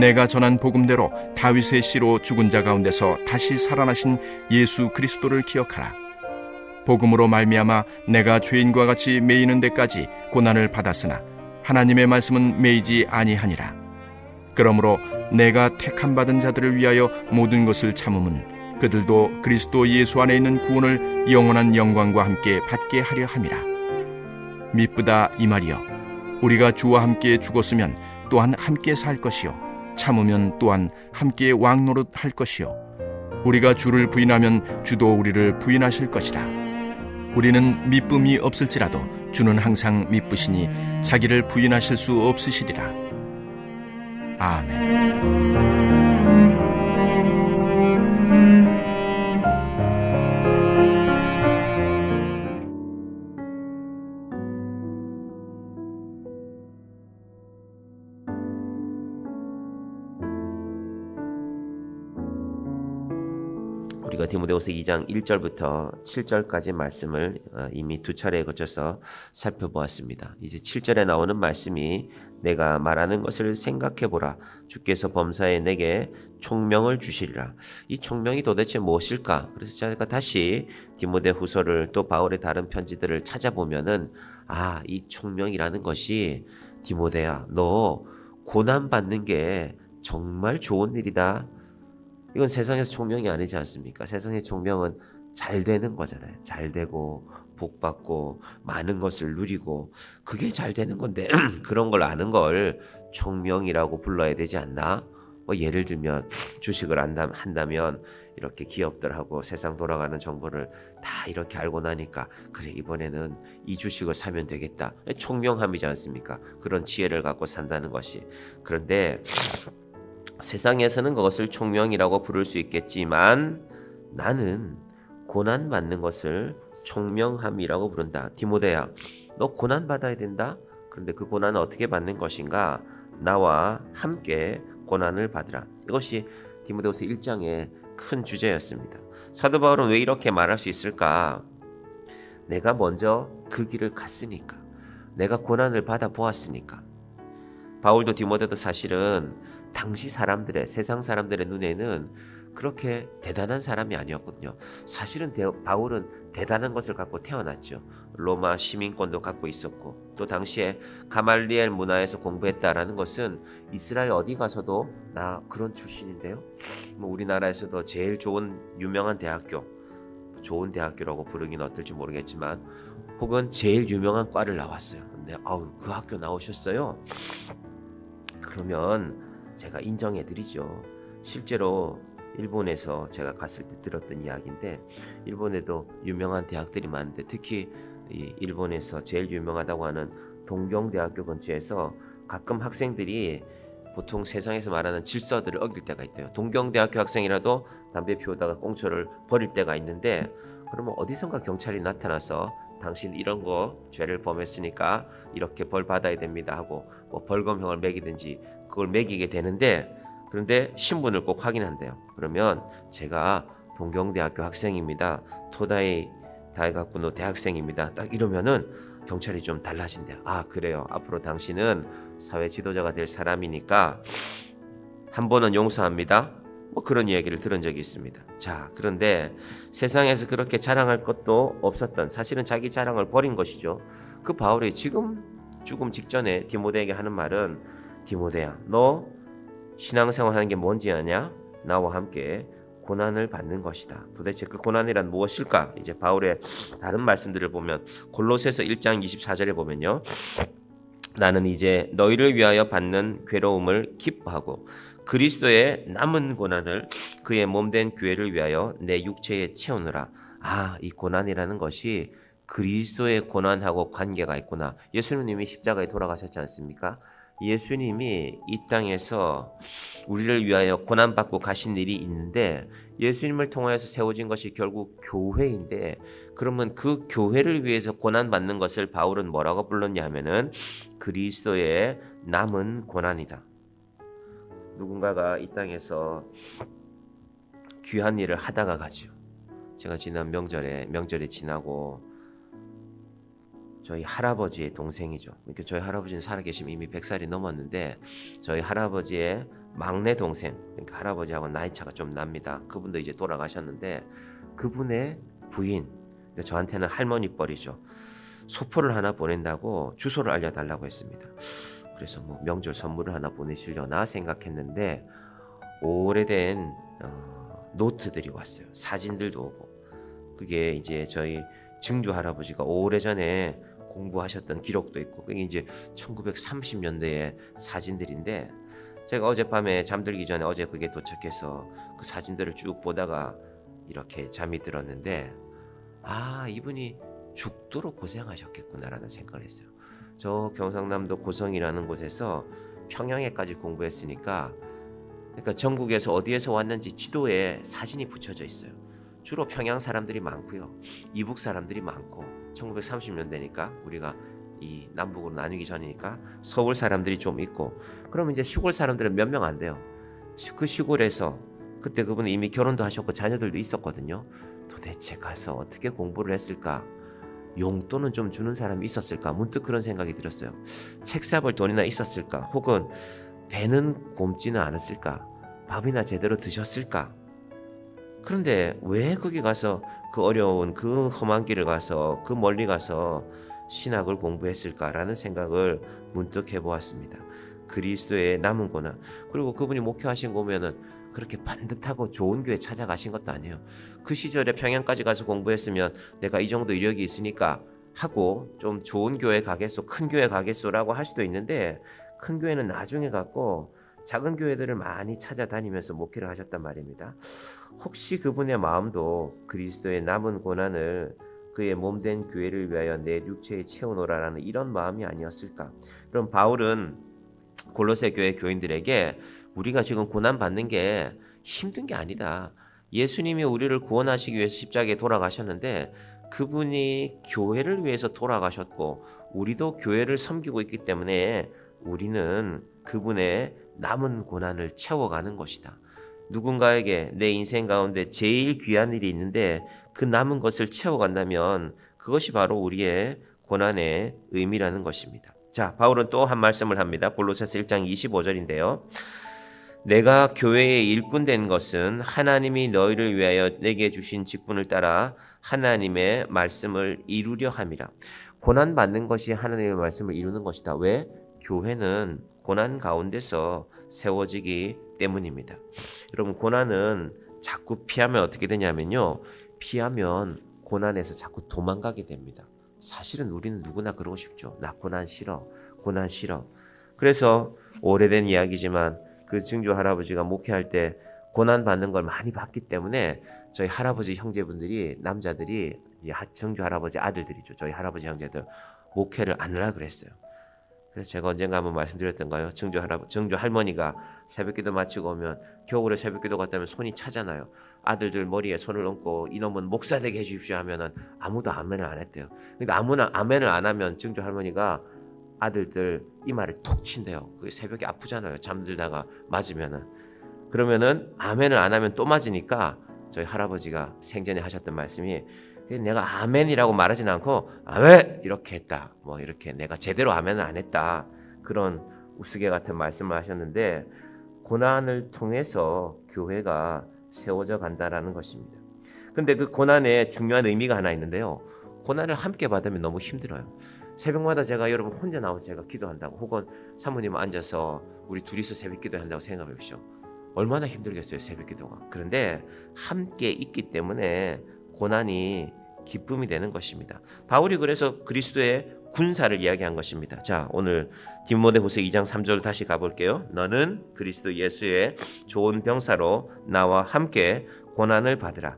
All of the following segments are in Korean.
내가 전한 복음대로 다윗의 씨로 죽은 자 가운데서 다시 살아나신 예수 그리스도를 기억하라. 복음으로 말미암아 내가 죄인과 같이 매이는 데까지 고난을 받았으나 하나님의 말씀은 매이지 아니하니라. 그러므로 내가 택함 받은 자들을 위하여 모든 것을 참음은 그들도 그리스도 예수 안에 있는 구원을 영원한 영광과 함께 받게 하려 함이라. 미쁘다 이 말이여, 우리가 주와 함께 죽었으면 또한 함께 살 것이요, 참으면 또한 함께 왕노릇 할 것이요, 우리가 주를 부인하면 주도 우리를 부인하실 것이라. 우리는 미쁨이 없을지라도 주는 항상 미쁘시니 자기를 부인하실 수 없으시리라. 아멘. 우리가 디모데후서 2장 1절부터 7절까지 말씀을 이미 두 차례에 거쳐서 살펴보았습니다. 이제 7절에 나오는 말씀이 내가 말하는 것을 생각해보라. 주께서 범사에 내게 총명을 주시리라. 이 총명이 도대체 무엇일까? 그래서 제가 다시 디모데후서를 또 바울의 다른 편지들을 찾아보면은 이 총명이라는 것이 디모데야, 너 고난받는 게 정말 좋은 일이다. 이건 세상에서 총명이 아니지 않습니까? 세상의 총명은 잘 되는 거잖아요. 잘 되고 복 받고 많은 것을 누리고 그게 잘 되는 건데 그런 걸 아는 걸 총명이라고 불러야 되지 않나? 예를 들면 주식을 한다면 이렇게 기업들하고 세상 돌아가는 정보를 다 이렇게 알고 나니까 그래, 이번에는 이 주식을 사면 되겠다. 총명함이지 않습니까? 그런 지혜를 갖고 산다는 것이. 그런데 세상에서는 그것을 총명이라고 부를 수 있겠지만 나는 고난받는 것을 총명함이라고 부른다. 디모데야, 너 고난받아야 된다. 그런데 그 고난은 어떻게 받는 것인가? 나와 함께 고난을 받으라. 이것이 디모데후서 1장의 큰 주제였습니다. 사도 바울은 왜 이렇게 말할 수 있을까? 내가 먼저 그 길을 갔으니까, 내가 고난을 받아보았으니까. 바울도 디모데도 사실은 당시 사람들의, 세상 사람들의 눈에는 그렇게 대단한 사람이 아니었거든요. 사실은 바울은 대단한 것을 갖고 태어났죠. 로마 시민권도 갖고 있었고, 또 당시에 가말리엘 문화에서 공부했다라는 것은 이스라엘 어디 가서도 나 그런 출신인데요, 우리나라에서도 제일 좋은 유명한 대학교, 좋은 대학교라고 부르긴 어떨지 모르겠지만 혹은 제일 유명한 과를 나왔어요. 근데 그 학교 나오셨어요? 그러면 제가 인정해드리죠. 실제로 일본에서 제가 갔을 때 들었던 이야기인데, 일본에도 유명한 대학들이 많은데 특히 이 일본에서 제일 유명하다고 하는 동경대학교 근처에서 가끔 학생들이 보통 세상에서 말하는 질서들을 어길 때가 있대요. 동경대학교 학생이라도 담배 피우다가 꽁초를 버릴 때가 있는데, 그러면 어디선가 경찰이 나타나서 당신 이런 거 죄를 범했으니까 이렇게 벌 받아야 됩니다 하고 벌금형을 매기든지 그걸 매기게 되는데, 그런데 신분을 꼭 확인한대요. 그러면 제가 동경대학교 학생입니다, 토다이 다이가쿠노 대학생입니다, 딱 이러면은 경찰이 좀 달라진대요. 그래요, 앞으로 당신은 사회 지도자가 될 사람이니까 한 번은 용서합니다, 그런 이야기를 들은 적이 있습니다. 자, 그런데 세상에서 그렇게 자랑할 것도 없었던, 사실은 자기 자랑을 버린 것이죠. 그 바울이 지금 죽음 직전에 디모데에게 하는 말은, 디모데야, 너 신앙생활 하는 게 뭔지 아냐? 나와 함께 고난을 받는 것이다. 도대체 그 고난이란 무엇일까? 이제 바울의 다른 말씀들을 보면 골로새서 1장 24절에 보면요, 나는 이제 너희를 위하여 받는 괴로움을 기뻐하고 그리스도의 남은 고난을 그의 몸된 교회를 위하여 내 육체에 채우느라. 이 고난이라는 것이 그리스도의 고난하고 관계가 있구나. 예수님이 십자가에 돌아가셨지 않습니까? 예수님이 이 땅에서 우리를 위하여 고난받고 가신 일이 있는데, 예수님을 통하여서 세워진 것이 결국 교회인데, 그러면 그 교회를 위해서 고난받는 것을 바울은 뭐라고 불렀냐 하면은 그리스도의 남은 고난이다. 누군가가 이 땅에서 귀한 일을 하다가 가죠. 제가 지난 명절이 지나고 저희 할아버지의 동생이죠. 저희 할아버지는 살아계시면 이미 100살이 넘었는데 저희 할아버지의 막내 동생, 그러니까 할아버지하고 나이 차가 좀 납니다. 그분도 이제 돌아가셨는데 그분의 부인, 저한테는 할머니 뻘이죠. 소포를 하나 보낸다고 주소를 알려달라고 했습니다. 그래서 뭐 명절 선물을 하나 보내시려나 생각했는데 오래된 노트들이 왔어요. 사진들도 오고. 그게 이제 저희 증조 할아버지가 오래전에 공부하셨던 기록도 있고, 그게 이제 1930년대의 사진들인데 제가 어젯밤에 잠들기 전에 어제 그게 도착해서 그 사진들을 쭉 보다가 이렇게 잠이 들었는데, 아, 이분이 죽도록 고생하셨겠구나라는 생각을 했어요. 저 경상남도 고성이라는 곳에서 평양에까지 공부했으니까, 그러니까 전국에서 어디에서 왔는지 지도에 사진이 붙여져 있어요. 주로 평양 사람들이 많고요, 이북 사람들이 많고, 1930년대니까 우리가 이 남북으로 나뉘기 전이니까 서울 사람들이 좀 있고, 그러면 이제 시골 사람들은 몇 명 안 돼요. 그 시골에서 그때 그분은 이미 결혼도 하셨고 자녀들도 있었거든요. 도대체 가서 어떻게 공부를 했을까? 용돈은 좀 주는 사람이 있었을까? 문득 그런 생각이 들었어요. 책 사볼 돈이나 있었을까? 혹은 배는 곪지는 않았을까? 밥이나 제대로 드셨을까? 그런데 왜 거기 가서 그 어려운 그 험한 길을 가서 그 멀리 가서 신학을 공부했을까라는 생각을 문득 해보았습니다. 그리스도의 남은 고난, 그리고 그분이 목회하신 거 보면은 그렇게 반듯하고 좋은 교회 찾아가신 것도 아니에요. 그 시절에 평양까지 가서 공부했으면 내가 이 정도 이력이 있으니까 하고 좀 좋은 교회 가겠소, 큰 교회 가겠소라고 할 수도 있는데, 큰 교회는 나중에 갔고 작은 교회들을 많이 찾아다니면서 목회를 하셨단 말입니다. 혹시 그분의 마음도 그리스도의 남은 고난을 그의 몸된 교회를 위하여 내 육체에 채우노라라는 이런 마음이 아니었을까? 그럼 바울은 골로새 교회 교인들에게 우리가 지금 고난 받는 게 힘든 게 아니다. 예수님이 우리를 구원하시기 위해서 십자가에 돌아가셨는데 그분이 교회를 위해서 돌아가셨고 우리도 교회를 섬기고 있기 때문에 우리는 그분의 남은 고난을 채워가는 것이다. 누군가에게 내 인생 가운데 제일 귀한 일이 있는데 그 남은 것을 채워간다면 그것이 바로 우리의 고난의 의미라는 것입니다. 자, 바울은 또 한 말씀을 합니다. 골로새서 1장 25절인데요. 내가 교회의 일꾼 된 것은 하나님이 너희를 위하여 내게 주신 직분을 따라 하나님의 말씀을 이루려 함이라. 고난 받는 것이 하나님의 말씀을 이루는 것이다. 왜? 교회는 고난 가운데서 세워지기 때문입니다. 여러분, 고난은 자꾸 피하면 어떻게 되냐면요, 피하면 고난에서 자꾸 도망가게 됩니다. 사실은 우리는 누구나 그러고 싶죠. 나 고난 싫어, 고난 싫어. 그래서 오래된 이야기지만 그 증조 할아버지가 목회할 때 고난 받는 걸 많이 봤기 때문에 저희 할아버지 형제분들이, 남자들이, 증조 할아버지 아들들이죠, 저희 할아버지 형제들, 목회를 안 하라 그랬어요. 그래서 제가 언젠가 한번 말씀드렸던가요? 증조 할머니가 새벽기도 마치고 오면, 겨울에 새벽기도 갔다면 손이 차잖아요. 아들들 머리에 손을 얹고 이놈은 목사 되게 해주십시오 하면은 아무도 아멘을 안 했대요. 그러니까 아무나 아멘을 안 하면 증조 할머니가 아들들 이마를 툭 친대요. 그게 새벽에 아프잖아요. 잠들다가 맞으면은. 그러면은 아멘을 안 하면 또 맞으니까 저희 할아버지가 생전에 하셨던 말씀이, 내가 아멘이라고 말하진 않고 아멘 이렇게 했다, 뭐 이렇게 내가 제대로 아멘을 안 했다, 그런 우스개 같은 말씀을 하셨는데, 고난을 통해서 교회가 세워져 간다라는 것입니다. 근데 그 고난에 중요한 의미가 하나 있는데요, 고난을 함께 받으면 너무 힘들어요. 새벽마다 제가 여러분 혼자 나와서 제가 기도한다고, 혹은 사모님 앉아서 우리 둘이서 새벽 기도한다고 생각해 보십시오. 얼마나 힘들겠어요, 새벽 기도가. 그런데 함께 있기 때문에 고난이 기쁨이 되는 것입니다. 바울이 그래서 그리스도의 군사를 이야기한 것입니다. 자, 오늘 디모데후서 2장 3절 다시 가볼게요. 너는 그리스도 예수의 좋은 병사로 나와 함께 고난을 받으라.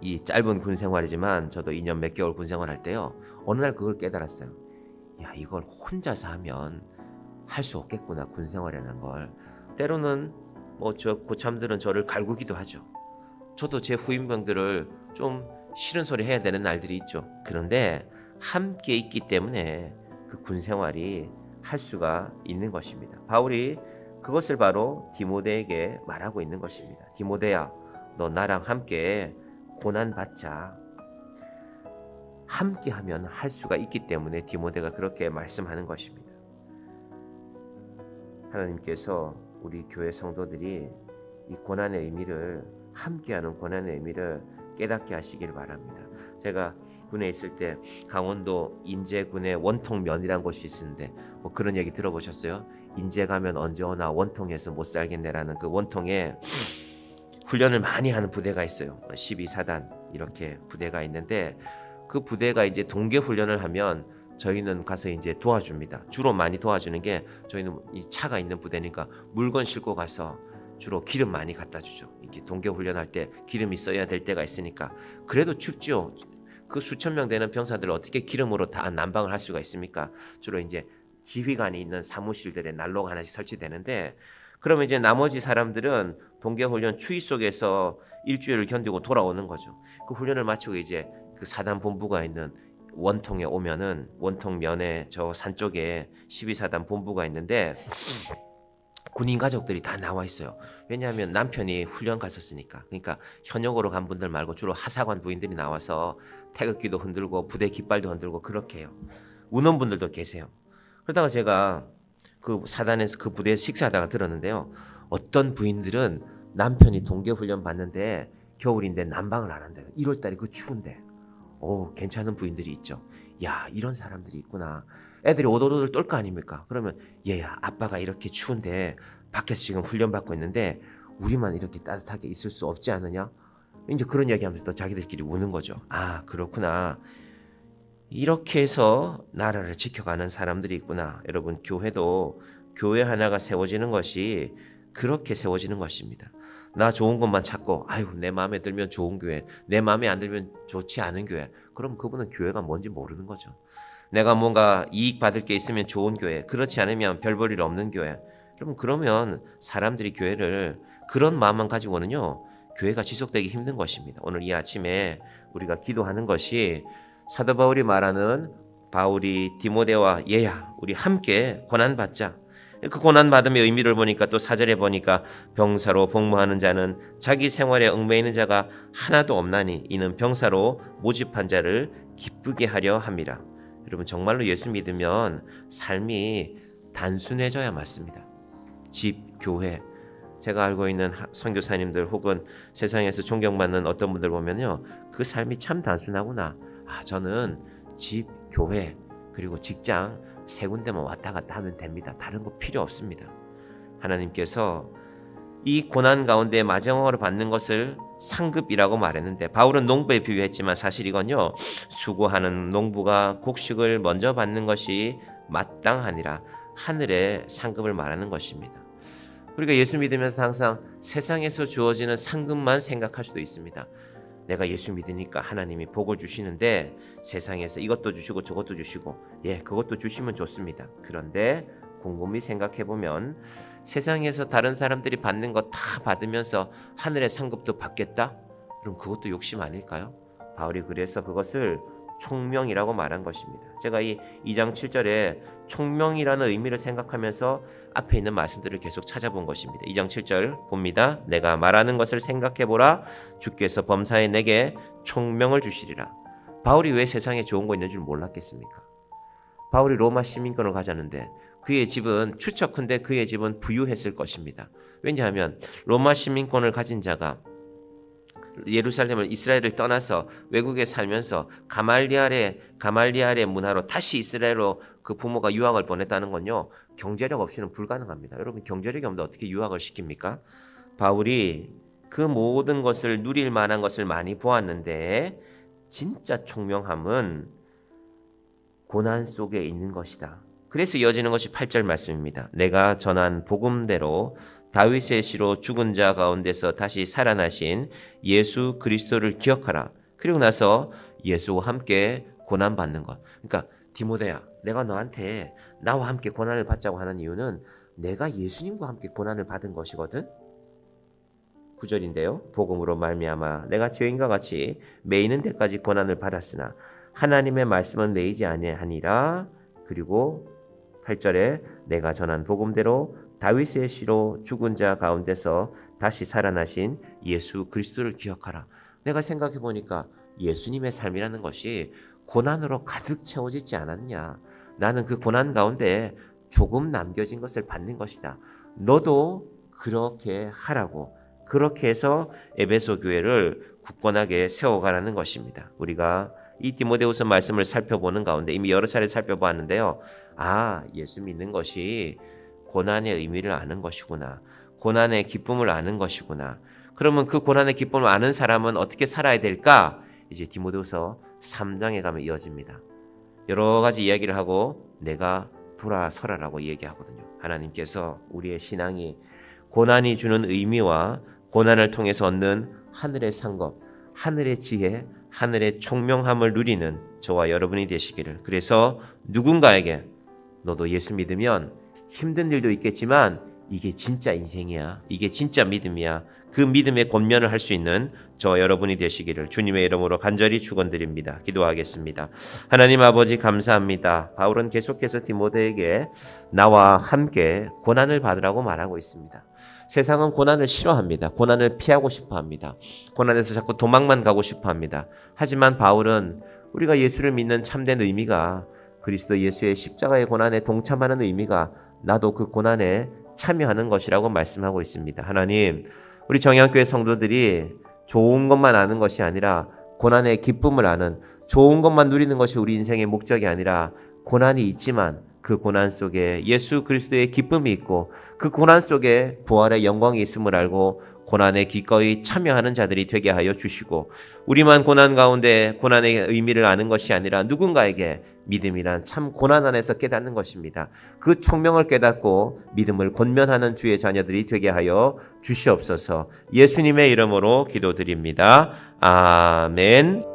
이 짧은 군 생활이지만 저도 2년 몇 개월 군 생활할 때요, 어느 날 그걸 깨달았어요. 야, 이걸 혼자서 하면 할 수 없겠구나, 군 생활이라는 걸. 때로는 저 고참들은 저를 갈구기도 하죠. 저도 제 후임병들을 좀 싫은 소리 해야 되는 날들이 있죠. 그런데 함께 있기 때문에 그 군 생활이 할 수가 있는 것입니다. 바울이 그것을 바로 디모데에게 말하고 있는 것입니다. 디모데야, 너 나랑 함께 고난 받자. 함께 하면 할 수가 있기 때문에 디모데가 그렇게 말씀하는 것입니다. 하나님께서 우리 교회 성도들이 이 고난의 의미를, 함께하는 고난의 의미를 깨닫게 하시길 바랍니다. 제가 군에 있을 때 강원도 인제군에 원통면이란 곳이 있었는데 뭐 그런 얘기 들어보셨어요? 인제 가면 언제 오나 원통에서 못 살겠네라는 그 원통에 훈련을 많이 하는 부대가 있어요. 12사단 이렇게 부대가 있는데 그 부대가 이제 동계 훈련을 하면 저희는 가서 이제 도와줍니다. 주로 많이 도와주는 게 저희는 이 차가 있는 부대니까 물건 싣고 가서 주로 기름 많이 갖다 주죠. 이게 동계 훈련할 때 기름이 써야 될 때가 있으니까. 그래도 춥죠. 그 수천 명 되는 병사들을 어떻게 기름으로 다 난방을 할 수가 있습니까? 주로 이제 지휘관이 있는 사무실들에 난로가 하나씩 설치되는데, 그러면 이제 나머지 사람들은 동계 훈련 추위 속에서 일주일을 견디고 돌아오는 거죠. 그 훈련을 마치고 이제 그 사단 본부가 있는 원통에 오면은, 원통면에 저 산 쪽에 12사단 본부가 있는데 군인 가족들이 다 나와 있어요. 왜냐하면 남편이 훈련 갔었으니까. 그러니까 현역으로 간 분들 말고 주로 하사관 부인들이 나와서 태극기도 흔들고 부대 깃발도 흔들고 그렇게 해요. 우는 분들도 계세요. 그러다가 제가 그 사단에서 그 부대에서 식사하다가 들었는데요. 어떤 부인들은 남편이 동계 훈련 받는데 겨울인데 난방을 안 한대요. 1월달에 그 추운데. 괜찮은 부인들이 있죠. 야, 이런 사람들이 있구나. 애들이 오돌오돌 떨 거 아닙니까? 그러면 얘야, 아빠가 이렇게 추운데 밖에서 지금 훈련 받고 있는데 우리만 이렇게 따뜻하게 있을 수 없지 않느냐? 이제 그런 얘기하면서 또 자기들끼리 우는 거죠. 아, 그렇구나. 이렇게 해서 나라를 지켜가는 사람들이 있구나. 여러분, 교회도 교회 하나가 세워지는 것이 그렇게 세워지는 것입니다. 나 좋은 것만 찾고 아이고 내 마음에 들면 좋은 교회, 내 마음에 안 들면 좋지 않은 교회, 그럼 그분은 교회가 뭔지 모르는 거죠. 내가 뭔가 이익 받을 게 있으면 좋은 교회, 그렇지 않으면 별 볼 일 없는 교회. 여러분, 그러면 사람들이 교회를 그런 마음만 가지고는요, 교회가 지속되기 힘든 것입니다. 오늘 이 아침에 우리가 기도하는 것이 사도 바울이 말하는, 바울이 디모데와 얘야 우리 함께 고난받자. 그 고난받음의 의미를 보니까 또 4절에 보니까 병사로 복무하는 자는 자기 생활에 얽매이는 자가 하나도 없나니 이는 병사로 모집한 자를 기쁘게 하려 함이라. 여러분, 정말로 예수 믿으면 삶이 단순해져야 맞습니다. 집, 교회. 제가 알고 있는 선교사님들 혹은 세상에서 존경받는 어떤 분들 보면요, 그 삶이 참 단순하구나. 저는 집, 교회, 그리고 직장 세 군데만 왔다 갔다 하면 됩니다. 다른 거 필요 없습니다. 하나님께서 이 고난 가운데 마지막으로 받는 것을 상급이라고 말했는데, 바울은 농부에 비유했지만 사실 이건요, 수고하는 농부가 곡식을 먼저 받는 것이 마땅하니라 하늘의 상급을 말하는 것입니다. 우리가 예수 믿으면서 항상 세상에서 주어지는 상급만 생각할 수도 있습니다. 내가 예수 믿으니까 하나님이 복을 주시는데 세상에서 이것도 주시고 저것도 주시고, 그것도 주시면 좋습니다. 그런데 곰곰이 생각해보면 세상에서 다른 사람들이 받는 거 다 받으면서 하늘의 상급도 받겠다? 그럼 그것도 욕심 아닐까요? 바울이 그래서 그것을 총명이라고 말한 것입니다. 제가 이 2장 7절에 총명이라는 의미를 생각하면서 앞에 있는 말씀들을 계속 찾아본 것입니다. 2장 7절 봅니다. 내가 말하는 것을 생각해보라. 주께서 범사에 내게 총명을 주시리라. 바울이 왜 세상에 좋은 거 있는 줄 몰랐겠습니까? 바울이 로마 시민권을 가졌는데 그의 집은 추측컨대 그의 집은 부유했을 것입니다. 왜냐하면 로마 시민권을 가진 자가 예루살렘을, 이스라엘을 떠나서 외국에 살면서 가말리알의 문화로 다시 이스라엘로 그 부모가 유학을 보냈다는 건요, 경제력 없이는 불가능합니다. 여러분, 경제력이 없는데 어떻게 유학을 시킵니까? 바울이 그 모든 것을 누릴 만한 것을 많이 보았는데 진짜 총명함은 고난 속에 있는 것이다. 그래서 이어지는 것이 8절 말씀입니다. 내가 전한 복음대로 다윗의 씨로 죽은 자 가운데서 다시 살아나신 예수 그리스도를 기억하라. 그리고 나서 예수와 함께 고난받는 것. 그러니까 디모데야, 내가 너한테 나와 함께 고난을 받자고 하는 이유는 내가 예수님과 함께 고난을 받은 것이거든. 9절인데요. 복음으로 말미암아 내가 죄인과 같이 매이는 데까지 고난을 받았으나 하나님의 말씀은 매이지 아니하니라. 그리고 8절에 내가 전한 복음대로 다윗의 씨로 죽은 자 가운데서 다시 살아나신 예수 그리스도를 기억하라. 내가 생각해 보니까 예수님의 삶이라는 것이 고난으로 가득 채워지지 않았냐. 나는 그 고난 가운데 조금 남겨진 것을 받는 것이다. 너도 그렇게 하라고, 그렇게 해서 에베소 교회를 굳건하게 세워가라는 것입니다. 우리가 이 디모데후서 말씀을 살펴보는 가운데 이미 여러 차례 살펴보았는데요. 예수 믿는 것이 고난의 의미를 아는 것이구나. 고난의 기쁨을 아는 것이구나. 그러면 그 고난의 기쁨을 아는 사람은 어떻게 살아야 될까? 이제 디모데후서 3장에 가면 이어집니다. 여러 가지 이야기를 하고 내가 돌아서라라고 얘기하거든요. 하나님께서 우리의 신앙이 고난이 주는 의미와 고난을 통해서 얻는 하늘의 상급, 하늘의 지혜, 하늘의 총명함을 누리는 저와 여러분이 되시기를. 그래서 누군가에게 너도 예수 믿으면 힘든 일도 있겠지만 이게 진짜 인생이야, 이게 진짜 믿음이야, 그 믿음의 권면을 할 수 있는 저와 여러분이 되시기를 주님의 이름으로 간절히 축원드립니다. 기도하겠습니다. 하나님 아버지 감사합니다. 바울은 계속해서 디모데에게 나와 함께 고난을 받으라고 말하고 있습니다. 세상은 고난을 싫어합니다. 고난을 피하고 싶어합니다. 고난에서 자꾸 도망만 가고 싶어합니다. 하지만 바울은 우리가 예수를 믿는 참된 의미가 그리스도 예수의 십자가의 고난에 동참하는 의미가 나도 그 고난에 참여하는 것이라고 말씀하고 있습니다. 하나님, 우리 정향교회 성도들이 좋은 것만 아는 것이 아니라 고난의 기쁨을 아는, 좋은 것만 누리는 것이 우리 인생의 목적이 아니라 고난이 있지만 그 고난 속에 예수 그리스도의 기쁨이 있고 그 고난 속에 부활의 영광이 있음을 알고 고난에 기꺼이 참여하는 자들이 되게 하여 주시고, 우리만 고난 가운데 고난의 의미를 아는 것이 아니라 누군가에게 믿음이란 참 고난 안에서 깨닫는 것입니다. 그 총명을 깨닫고 믿음을 권면하는 주의 자녀들이 되게 하여 주시옵소서. 예수님의 이름으로 기도드립니다. 아멘.